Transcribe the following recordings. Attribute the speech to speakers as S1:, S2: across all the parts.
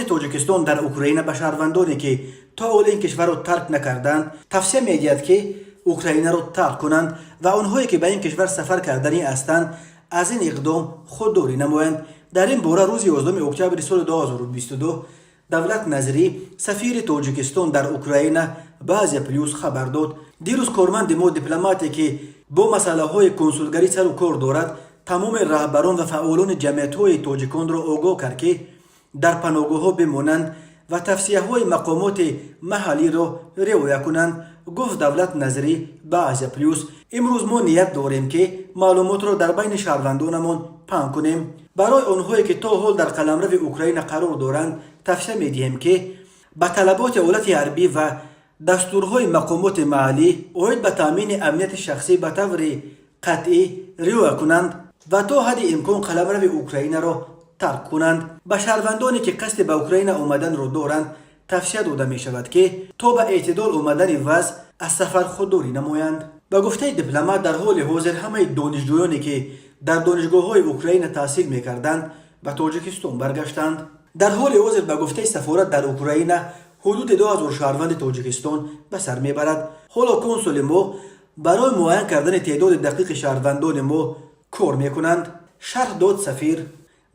S1: توجیکستان در اوکراین به شهروندانی که تا اول این کشور را ترک نکردند توصیه می‌دهد که اوکراین را ترک کنند و آنهایی که به این کشور سفر کردنی هستند از این اقدام خودداری نمایند. در این باره روز 11 اکتبر سال 2022 دولت نظری سفیر تاجیکستان در اوکراین به آسیا پلیوس خبر داد. دیروز کارمند ما دیپلماتی که با مسئله های کنسولگری سر و کار دارد تمام رهبران و فعالان جمعیت های تاجیکان را آگاه کرد که در پناهگاه ها بمانند و توصیه های مقامات محلی را رعایت کنند. گفت دولت نظری به آسیا پلیوس امروز ما نیت داریم که معلومات را در بین شهروندانمان پنهان کنیم. برای آنهایی که تا حال در قلمرو اوکراین قرار دارند توصیه می‌دهیم که به طلبات دولت غربی و دستورهای مقامات محلی اید به تامین امنیت شخصی به طور قطعی رعایت کنند و تا حد امکان قلمرو اوکراین را ترک کنند. به شهروندانی که قصد به اوکراین آمدن را دارند توصیه داده می شود که تا به اعتدال آمدن وضع از سفر خودداری نمایند. به گفته دیپلمات در حال حاضر همه دانشجویانی که در دانشگاه‌های اوکراین تحصیل می‌کردند به تاجیکستان برگشتند. در حال حاضر به گفته سفارت در اوکراین حدود 2000 شهروند تاجیکستان به سر میبرد. حالا کنسول ما برای معاین کردن تعداد دقیق شهروندان ما کار میکنند. شرح داد سفیر.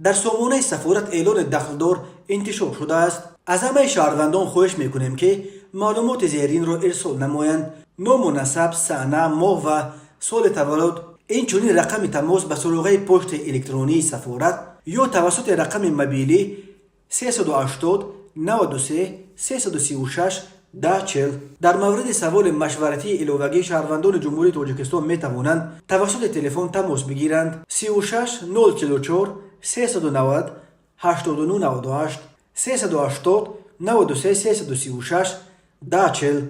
S1: در سامانه سفارت اعلان دخلدار انتشار شده است. از همه شهروندان خواهش میکنیم که معلومات زیرین را ارسال نمایند: نام و نسب، سنه، ماه و سال تولد، اینچنین رقم تماس به سراغ پست الکترونی سفارت یا توسط رقم موبیلی 380 93 336 1040. در مورد سوال مشورتی علاوگی شهروندان جمهوری تاجیکستان می توانند توسط تلفن تماس بگیرند: 36 044 390 8998 380 93 336 1040.